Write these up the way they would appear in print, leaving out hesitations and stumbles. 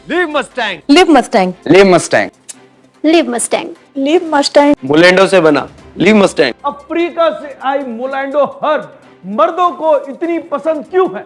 Leave Mustang. Leave Mustang. Leave Mustang. Leave Mustang. Leave Mustang. मुलेंडो से बना लीव मस्टैंग। अफ्रीका से आई मुलैंडो हर्ब मर्दों को इतनी पसंद क्यों है?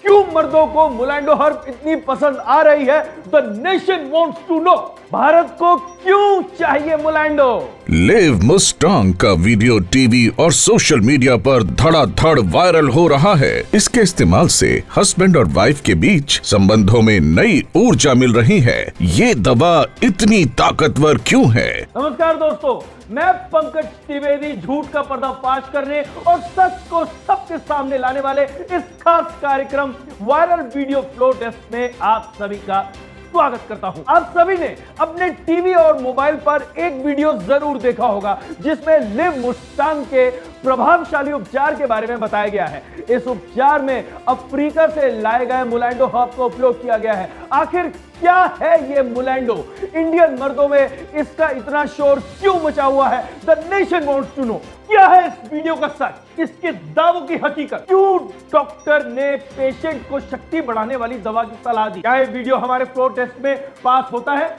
क्यों मर्दों को मुलैंडो हर्ब इतनी पसंद आ रही है? The nation wants to know. Bharat को क्यों चाहिए मुलैंडो? लिव मस्टैंग का वीडियो टीवी और सोशल मीडिया पर धड़ाधड़ वायरल हो रहा है। इसके इस्तेमाल से हस्बैंड और वाइफ के बीच संबंधों में नई ऊर्जा मिल रही है। ये दवा इतनी ताकतवर क्यों है? नमस्कार दोस्तों, मैं पंकज त्रिवेदी झूठ का पर्दाफाश करने और सच को सबके सामने लाने वाले इस खास कार्यक्रम वायरल वीडियो फ्लो टेस्ट में आप सभी का स्वागत करता हूं। आप सभी ने अपने टीवी और मोबाइल पर एक वीडियो जरूर देखा होगा जिसमें लिव मस्टैंग के प्रभावशाली उपचार के बारे में बताया गया है। इस उपचार में अफ्रीका से लाए गए मुलैंडो हर्ब का उपयोग किया गया है। आखिर क्या है ये मुलैंडो? इंडियन मर्दों में इसका इतना शोर क्यों मचा हुआ है? The nation wants to know. क्या है इस वीडियो का सच, इसके दावों की हकीकत? क्यों डॉक्टर ने पेशेंट को शक्ति बढ़ाने वाली दवा की सलाह दी? क्या ये वीडियो हमारे फ्लो टेस्ट में पास होता है?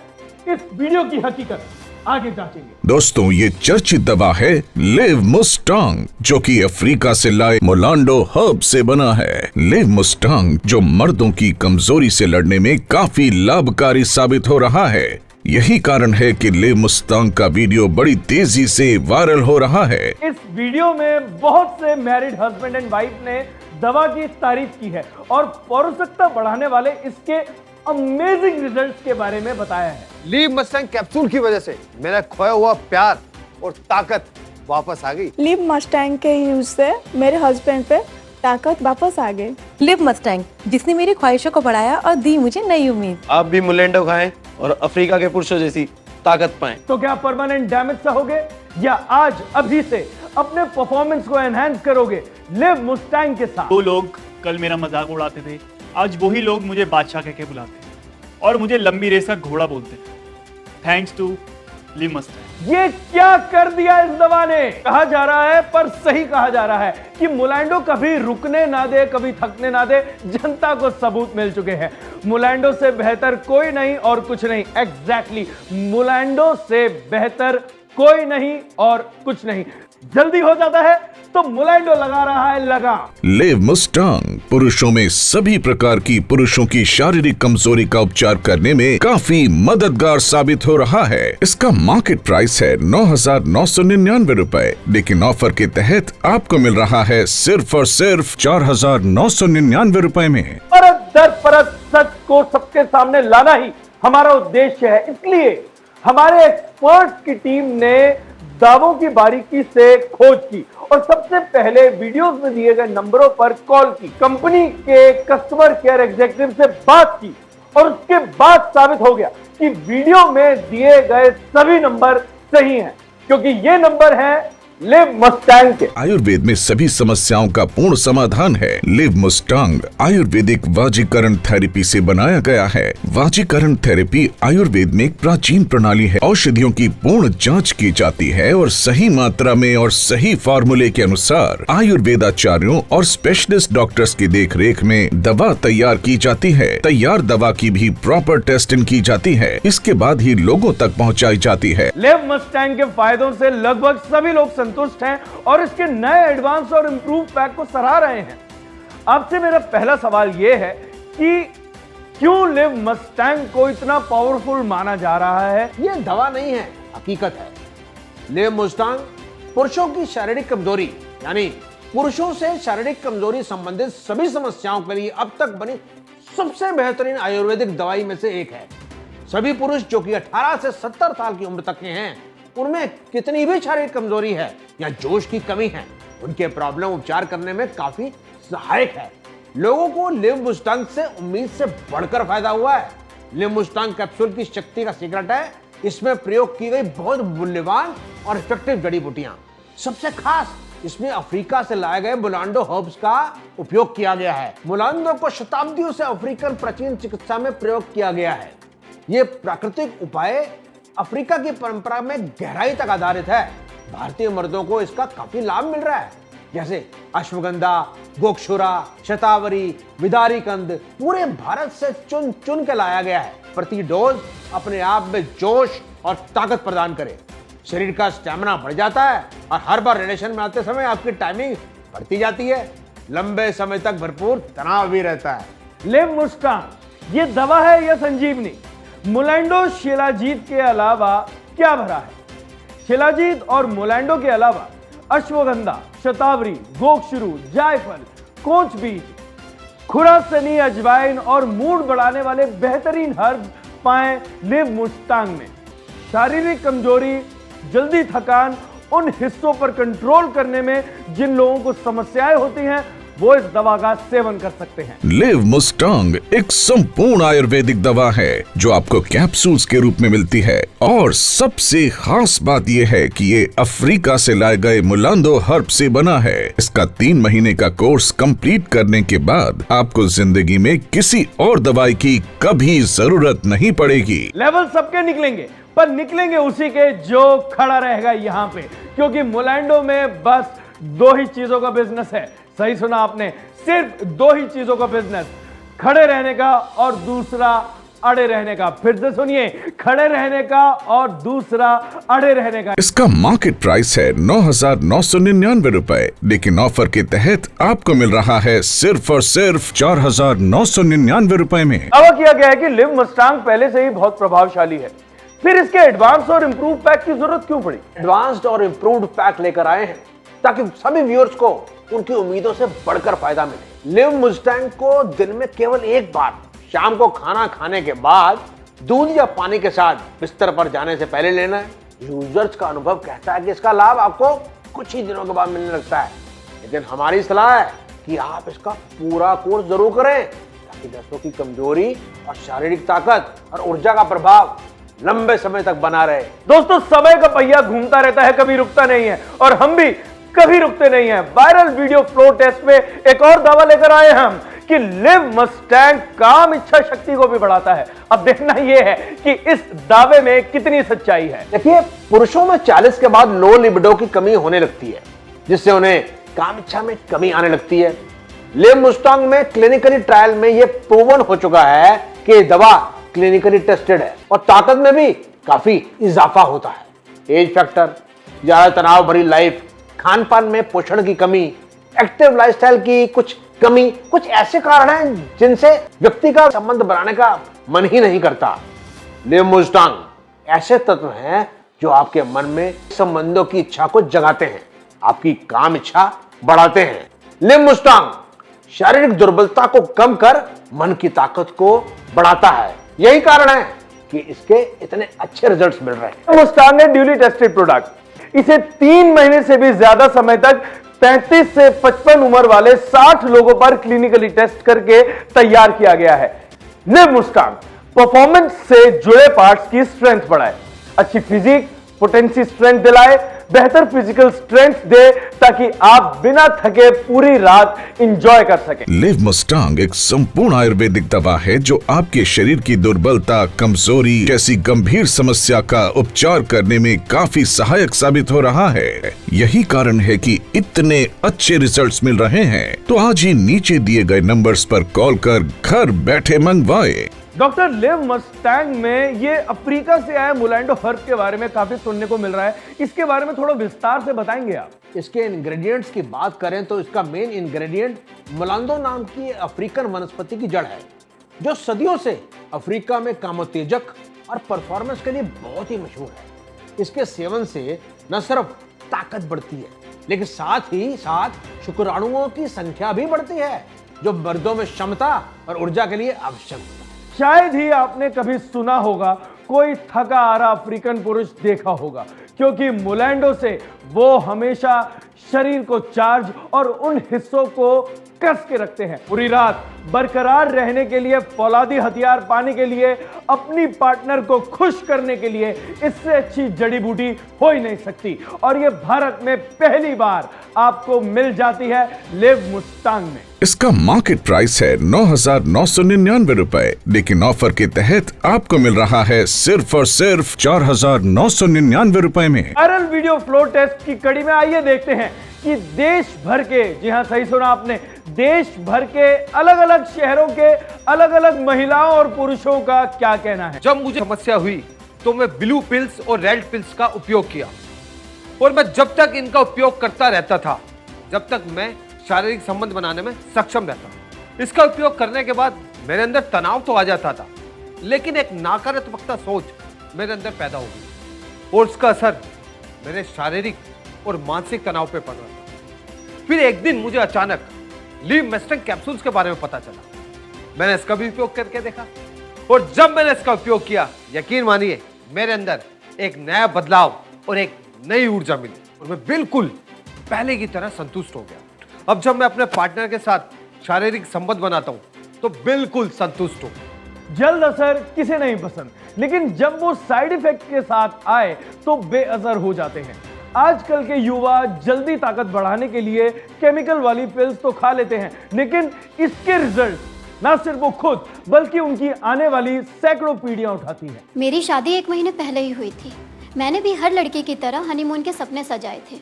इस वीडियो की हकीकत आगे जांचेंगे। दोस्तों, ये चर्चित दवा है लिव मस्टैंग, जो कि अफ्रीका से लाए मुलांडो हर्ब से बना है। लिव मस्टैंग जो मर्दों की कमजोरी से लड़ने में काफी लाभकारी साबित हो रहा है। यही कारण है कि लिव मस्टैंग का वीडियो बड़ी तेजी से वायरल हो रहा है। इस वीडियो में बहुत से मैरिड हस्बैंड एंड वाइफ ने दवा की तारीफ की है और पौरुषत्व बढ़ाने वाले इसके अमेजिंग रिजल्ट्स के बारे में बताया है। लीव मस्टैंग कैप्सूल की वजह से मेरा खोया हुआ प्यार और ताकत वापस आ गई। लिव मस्टैंग के यूज से मेरे हस्बैंड पे ताकत वापस आ गई। लिव मस्टैंग, जिसने मेरी ख्वाहिशों को बढ़ाया और दी मुझे नई उम्मीद। आप भी मुलेंडो खाएं और अफ्रीका के पुरुषों जैसी ताकत पाएं। तो क्या परमानेंट डैमेज सा होगे या आज अभी से अपने परफॉर्मेंस को एनहांस करोगे लिव मस्टैंग के साथ? दो लोग कल मेरा मजाक उड़ाते थे, आज वही लोग मुझे बादशाह कह के बुलाते हैं और मुझे लंबी रेस का घोड़ा बोलते हैं। Thanks to live Mustang. ये क्या कर दिया इस दवा ने? कहा जा रहा है, पर सही कहा जा रहा है कि मुलैंडो कभी रुकने ना दे, कभी थकने ना दे। जनता को सबूत मिल चुके हैं। मुलैंडो से बेहतर कोई नहीं और कुछ नहीं। एग्जैक्टली, मुलैंडो से बेहतर कोई नहीं और कुछ नहीं। जल्दी हो जाता है तो मुलैंडो लगा रहा है लगा। लिव मस्टैंग पुरुषों में सभी प्रकार की पुरुषों की शारीरिक कमजोरी का उपचार करने में काफी मददगार साबित हो रहा है। इसका मार्केट प्राइस है 9,999 रुपए, लेकिन ऑफर के तहत आपको मिल रहा है सिर्फ और सिर्फ 4,999 रुपए में। परत दर परत सच को सबके सामने लाना ही हमारा उद्देश्य है। इसलिए हमारे एक्सपर्ट्स की टीम ने दावों की बारीकी से खोज की और सबसे पहले वीडियोस में दिए गए नंबरों पर कॉल की, कंपनी के कस्टमर केयर एग्जीक्यूटिव से बात की और उसके बाद साबित हो गया कि वीडियो में दिए गए सभी नंबर सही हैं, क्योंकि ये नंबर है लिव मस्टैंग के। आयुर्वेद में सभी समस्याओं का पूर्ण समाधान है। लिव मस्टैंग आयुर्वेदिक वाजीकरण थेरेपी से बनाया गया है। वाजीकरण थेरेपी आयुर्वेद में एक प्राचीन प्रणाली है। औषधियों की पूर्ण जांच की जाती है और सही मात्रा में और सही फार्मूले के अनुसार आयुर्वेदाचार्यों और स्पेशलिस्ट डॉक्टर्स की देखरेख में दवा तैयार की जाती है। तैयार दवा की भी प्रॉपर टेस्टिंग की जाती है। इसके बाद ही लोगों तक पहुँचाई जाती है। लिव मस्टैंग के फायदों से लगभग सभी लोग संतुष्ट हैं और इसके नए एडवांस और इंप्रूव पैक को सराह रहे हैं। आपसे मेरा पहला सवाल यह है कि क्यों लिव मस्टैंग को इतना पावरफुल माना जा रहा है? ये दवा नहीं है, हकीकत है। लिव मस्टैंग पुरुषों की शारीरिक कमजोरी, यानी पुरुषों से शारीरिक कमजोरी संबंधित सभी समस्याओं के लिए अब तक बनी सबसे बेहतरीन आयुर्वेदिक दवाई में से एक है। सभी पुरुष जो कि 18 से 70 साल की उम्र तक के हैं, उनमें कितनी भी शारीरिक कमजोरी है या जोश की कमी है, उनके प्रॉब्लम उपचार करने में काफी सहायक है। लोगों को लिव मस्टैंग से उम्मीद से बढ़कर फायदा हुआ है। लिव मस्टैंग कैप्सूल की शक्ति का सीक्रेट है इसमें प्रयोग की गई बहुत मूल्यवान और इफेक्टिव जड़ी बूटियां। सबसे खास, इसमें अफ्रीका से लाए गए मुलांडो हर्ब्स का उपयोग किया गया है। मुलांडो को शताब्दियों से अफ्रीकन प्राचीन चिकित्सा में प्रयोग किया गया है। ये प्राकृतिक उपाय अफ्रीका की परंपरा में गहराई तक आधारित है। भारतीय मर्दों को इसका काफी लाभ मिल रहा है। जैसे अश्वगंधा, गोक्षुरा, शतावरी, विदारी कंद पूरे भारत से चुन चुन के लाया गया है। प्रति डोज अपने आप में जोश और ताकत प्रदान करे, शरीर का स्टैमिना बढ़ जाता है और हर बार रिलेशन में आते समय आपकी टाइमिंग बढ़ती जाती है, लंबे समय तक भरपूर तनाव भी रहता है। लिवमुस्टांग ये दवा है या संजीवनी? मोलैंडो शिलाजीत के अलावा क्या भरा है? शिलाजीत और मोलैंडो के अलावा अश्वगंधा, शतावरी, गोक्षुरू, जायफल, कोंच बीज, खुरासनी, अजवाइन और मूड बढ़ाने वाले बेहतरीन हर्ब पाएं लिवमुस्टांग में। शारीरिक कमजोरी, जल्दी थकान, उन हिस्सों पर कंट्रोल करने में जिन लोगों को समस्याएं होती हैं वो इस दवा का सेवन कर सकते हैं। लिवमुस्टांग एक संपूर्ण आयुर्वेदिक दवा है जो आपको कैप्सूल्स के रूप में मिलती है और सबसे खास बात यह है कि ये अफ्रीका से लाए गए मोलैंडो हर्ब से बना है। इसका 3 महीने का कोर्स कंप्लीट करने के बाद आपको जिंदगी में किसी और दवाई की कभी जरूरत नहीं पड़ेगी। लेवल सबके निकलेंगे पर निकलेंगे उसी के जो खड़ा रहेगा यहाँ पे, क्योंकि मोलैंडो में बस 2 ही चीजों का बिजनेस है। सही सुना आपने, सिर्फ 2 ही चीजों का बिजनेस, खड़े रहने का और दूसरा अड़े रहने का। फिर से सुनिए, खड़े रहने का और दूसरा अड़े रहने का। इसका मार्केट प्राइस है 9,999 रुपए, लेकिन ऑफर के तहत आपको मिल रहा है सिर्फ और सिर्फ 4,999 रुपए में। दावा किया गया है कि लिवमुस्टांग पहले से ही बहुत प्रभावशाली है, फिर इसके एडवांस और इंप्रूव पैक की जरूरत क्यों पड़ी? एडवांस्ड और इंप्रूव्ड पैक लेकर आए हैं ताकि सभी व्यूअर्स को उनकी उम्मीदों से बढ़कर फायदा मिले। लिवमुस्टांग को दिन में केवल एक बार शाम को खाना खाने के बाद दूध या पानी के साथ बिस्तर पर जाने से पहले लेना है। यूजर्स का अनुभव कहता है कि इसका लाभ आपको कुछ ही दिनों के बाद मिलने लगता है, लेकिन हमारी सलाह है कि आप इसका पूरा कोर्स जरूर करें ताकि नसों की कमजोरी और शारीरिक ताकत और ऊर्जा का प्रभाव लंबे समय तक बना रहे। दोस्तों, समय का पहिया घूमता रहता है, कभी रुकता नहीं है और हम भी कभी रुकते नहीं हैं। वायरल वीडियो फ्लो टेस्ट में एक और दावा लेकर आए हम कि लिवमुस्टांग काम इच्छा शक्ति को भी बढ़ाता है। अब देखना यह है कि इस दावे में कितनी सच्चाई है। देखिए, पुरुषों में 40 के बाद लो लिबिडो की कमी होने लगती है, जिससे उन्हें काम इच्छा में कमी आने लगती है। लिवमुस्टांग में क्लिनिकली ट्रायल में यह प्रूवन हो चुका है कि दवा क्लिनिकली टेस्टेड है और ताकत में भी काफी इजाफा होता है। एज फैक्टर, ज्यादा तनाव भरी लाइफ, खान पान में पोषण की कमी, एक्टिव लाइफस्टाइल की कुछ कमी, कुछ ऐसे कारण हैं जिनसे व्यक्ति का संबंध बनाने का मन ही नहीं करता। लिवमुस्टांग ऐसे तत्व हैं जो आपके मन में संबंधों की इच्छा को जगाते हैं, आपकी काम इच्छा बढ़ाते हैं। लिवमुस्टांग शारीरिक दुर्बलता को कम कर मन की ताकत को बढ़ाता है। यही कारण है कि इसके इतने अच्छे रिजल्ट्स मिल रहे हैं। लिवमुस्टांग है ड्यूली टेस्टेड प्रोडक्ट। इसे 3 महीने से भी ज्यादा समय तक 35 से 55 उम्र वाले 60 लोगों पर क्लिनिकली टेस्ट करके तैयार किया गया है। लिवमुस्टांग परफॉर्मेंस से जुड़े पार्ट्स की स्ट्रेंथ बढ़ाए, अच्छी फिजिक पोटेंसी स्ट्रेंथ दिलाए, बेहतर फिजिकल स्ट्रेंथ दे ताकि आप बिना थके पूरी रात एंजॉय कर सकें। लिवमुस्टांग एक संपूर्ण आयुर्वेदिक दवा है जो आपके शरीर की दुर्बलता, कमजोरी जैसी गंभीर समस्या का उपचार करने में काफी सहायक साबित हो रहा है। यही कारण है कि इतने अच्छे रिजल्ट्स मिल रहे हैं। तो आज ही नीचे दिए गए नंबर्स पर कॉल कर घर बैठे मंगवाए। डॉक्टर लिवमुस्टांग में ये अफ्रीका से आया मोलैंडो हर्ब के बारे में काफी सुनने को मिल रहा है, इसके बारे में थोड़ा विस्तार से बताएंगे आप? इसके इंग्रेडिएंट्स की बात करें तो इसका मेन इंग्रेडिएंट मोलैंडो नाम की अफ्रीकन वनस्पति की जड़ है, जो सदियों से अफ्रीका में कामोत्तेजक और परफॉर्मेंस के लिए बहुत ही मशहूर है। इसके सेवन से न सिर्फ ताकत बढ़ती है, लेकिन साथ ही साथ शुक्राणुओं की संख्या भी बढ़ती है, जो मर्दों में क्षमता और ऊर्जा के लिए आवश्यक है। शायद ही आपने कभी सुना होगा कोई थका आ रहा अफ्रीकन पुरुष देखा होगा, क्योंकि मोलैंडो से वो हमेशा शरीर को चार्ज और उन हिस्सों को कस के रखते हैं। पूरी रात बरकरार रहने के लिए, फौलादी हथियार पाने के लिए, अपनी पार्टनर को खुश करने के लिए इससे अच्छी जड़ी बूटी हो ही नहीं सकती। और ये भारत में पहली बार आपको मिल जाती है लिवमुस्टांग में। इसका मार्केट प्राइस है 9,999 रुपए, लेकिन ऑफर के तहत आपको मिल रहा है सिर्फ और सिर्फ 4,999 रुपए में। वायरल वीडियो फ्लो टेस्ट की कड़ी में आइए देखते हैं हैं कि देश भर के, जी हां सही सुना आपने, देश भर के अलग अलग शहरों के अलग अलग महिलाओं और पुरुषों का क्या कहना है। जब मुझे समस्या हुई तो मैं ब्लू पिल्स और रेड पिल्स का उपयोग किया, और मैं जब तक इनका उपयोग करता रहता था जब तक मैं शारीरिक संबंध बनाने में सक्षम रहता। इसका उपयोग करने के बाद मेरे अंदर तनाव तो आ जाता था, लेकिन एक नकारात्मकता सोच मेरे अंदर पैदा हो गई और उसका असर मेरे शारीरिक और मानसिक तनाव पे पड़ रहा था। फिर एक दिन मुझे अचानक लिव मस्टैंग कैप्सूल्स के बारे में पता चला। मैंने इसका भी उपयोग करके देखा, और जब मैंने इसका उपयोग किया, यकीन मानिए मेरे अंदर एक नया बदलाव और एक नई ऊर्जा मिली, और मैं बिल्कुल पहले की तरह संतुष्ट हो गया। अब जब मैं अपने पार्टनर के साथ शारीरिक संबंध बनाता हूं तो बिल्कुल संतुष्ट हूं। जल्द असर किसे नहीं पसंद, लेकिन जब वो साइड इफेक्ट के साथ आए तो बेअसर हो जाते हैं। आजकल के युवा जल्दी ताकत बढ़ाने के लिए केमिकल वाली पिल्स तो खा लेते हैं, लेकिन इसके रिजल्ट ना सिर्फ वो खुद बल्कि उनकी आने वाली सैकड़ों पीढ़ियां उठाती है। मेरी शादी 1 महीने पहले ही हुई थी। मैंने भी हर लड़की की तरह हनीमून के सपने सजाए थे,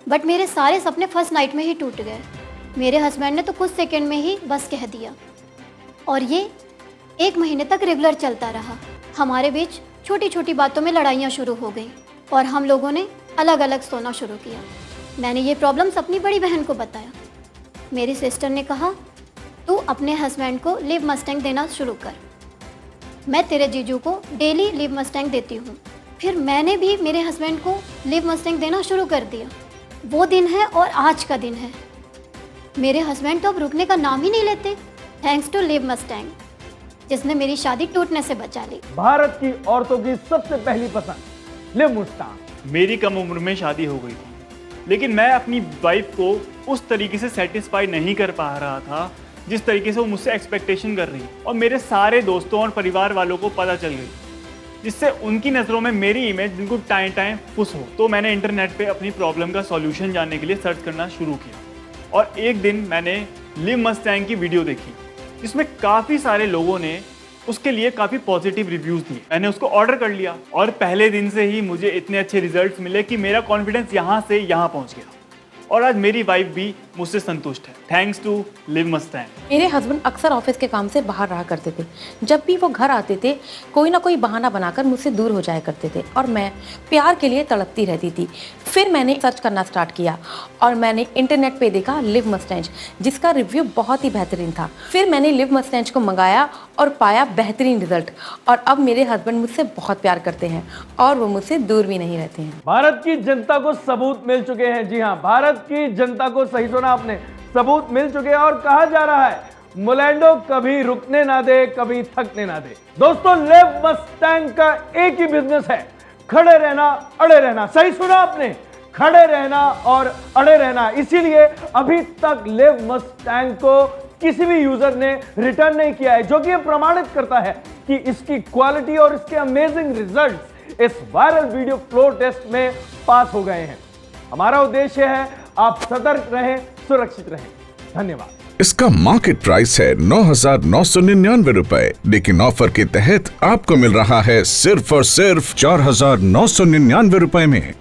बट मेरे सारे सपने फर्स्ट नाइट में ही टूट गए। मेरे हस्बैंड ने तो कुछ सेकंड में ही बस कह दिया, और ये 1 महीने तक रेगुलर चलता रहा। हमारे बीच छोटी छोटी बातों में लड़ाइयाँ शुरू हो गई और हम लोगों ने अलग अलग सोना शुरू किया। मैंने ये प्रॉब्लम्स अपनी बड़ी बहन को बताया। मेरी सिस्टर ने कहा, तू अपने हस्बैंड को लिव मस्टैंग देना शुरू कर, मैं तेरे जीजू को डेली लिव मस्टैंग देती हूँ। फिर मैंने भी मेरे हस्बैंड को लिव मस्टैंग देना शुरू कर दिया। वो दिन है और आज का दिन है। मेरे हस्बैंड तो अब रुकने का नाम ही नहीं लेते, थैंक्स टू लिव मस्टैंग, जिसने मेरी शादी टूटने से बचा ली। भारत की औरतों की सबसे पहली पसंद लिव मस्टैंग। मेरी कम उम्र में शादी हो गई थी, लेकिन मैं अपनी वाइफ को उस तरीके से सेटिस्फाई नहीं कर पा रहा था जिस तरीके से वो मुझसे एक्सपेक्टेशन कर रही है, और मेरे सारे दोस्तों और परिवार वालों को पता चल गई, जिससे उनकी नज़रों में मेरी इमेज बिल्कुल टाइम टाइम फुस हो। तो मैंने इंटरनेट पे अपनी प्रॉब्लम का सॉल्यूशन जानने के लिए सर्च करना शुरू किया, और एक दिन मैंने लिव मस्टैंग की वीडियो देखी जिसमें काफ़ी सारे लोगों ने उसके लिए काफ़ी पॉजिटिव रिव्यूज़ दिए। मैंने उसको ऑर्डर कर लिया, और पहले दिन से ही मुझे इतने अच्छे रिजल्ट्स मिले कि मेरा कॉन्फिडेंस यहाँ से यहाँ पहुँच गया, और आज मेरी वाइफ भी मुझसे संतुष्ट है, थैंक्स टू लिव मस्टैंग। मेरे हस्बैंड अक्सर ऑफिस के काम से बाहर रहा करते थे। जब भी वो घर आते थे कोई ना कोई बहाना बनाकर मुझसे दूर हो जाया करते थे, और मैं प्यार के लिए तड़पती रहती थी। फिर मैंने सर्च करना स्टार्ट किया और मैंने इंटरनेट पे देखा लिव मस्टैंग, जिसका रिव्यू बहुत ही बेहतरीन था। फिर मैंने लिव मस्टैंग को मंगाया और पाया बेहतरीन रिजल्ट, और अब मेरे हस्बैंड मुझसे बहुत प्यार करते हैं और वो मुझसे दूर भी नहीं रहते हैं। भारत की जनता को सबूत मिल चुके हैं। जी हाँ, भारत की जनता को, सही सुना आपने, सबूत मिल चुके हैं, और कहा जा रहा है मोलैंडो कभी रुकने ना दे, कभी थकने ना दे। दोस्तों, लिव मस्टैंग का एक ही बिजनेस है, खड़े रहना, अड़े रहना। सही सुना आपने, खड़े रहना और अड़े रहना। इसीलिए अभी तक लिव मस्टैंग को किसी भी यूजर ने रिटर्न नहीं किया है, जो कि यह प्रमाणित करता है कि इसकी क्वालिटी और इसके अमेजिंग रिजल्ट्स इस वायरल वीडियो फ्लो टेस्ट में पास हो गए हैं। हमारा उद्देश्य है आप सतर्क रहें, सुरक्षित रहें। धन्यवाद। इसका मार्केट प्राइस है 9,999 रुपए, लेकिन ऑफर के तहत आपको मिल रहा है सिर्फ और सिर्फ 4,999 रुपए में।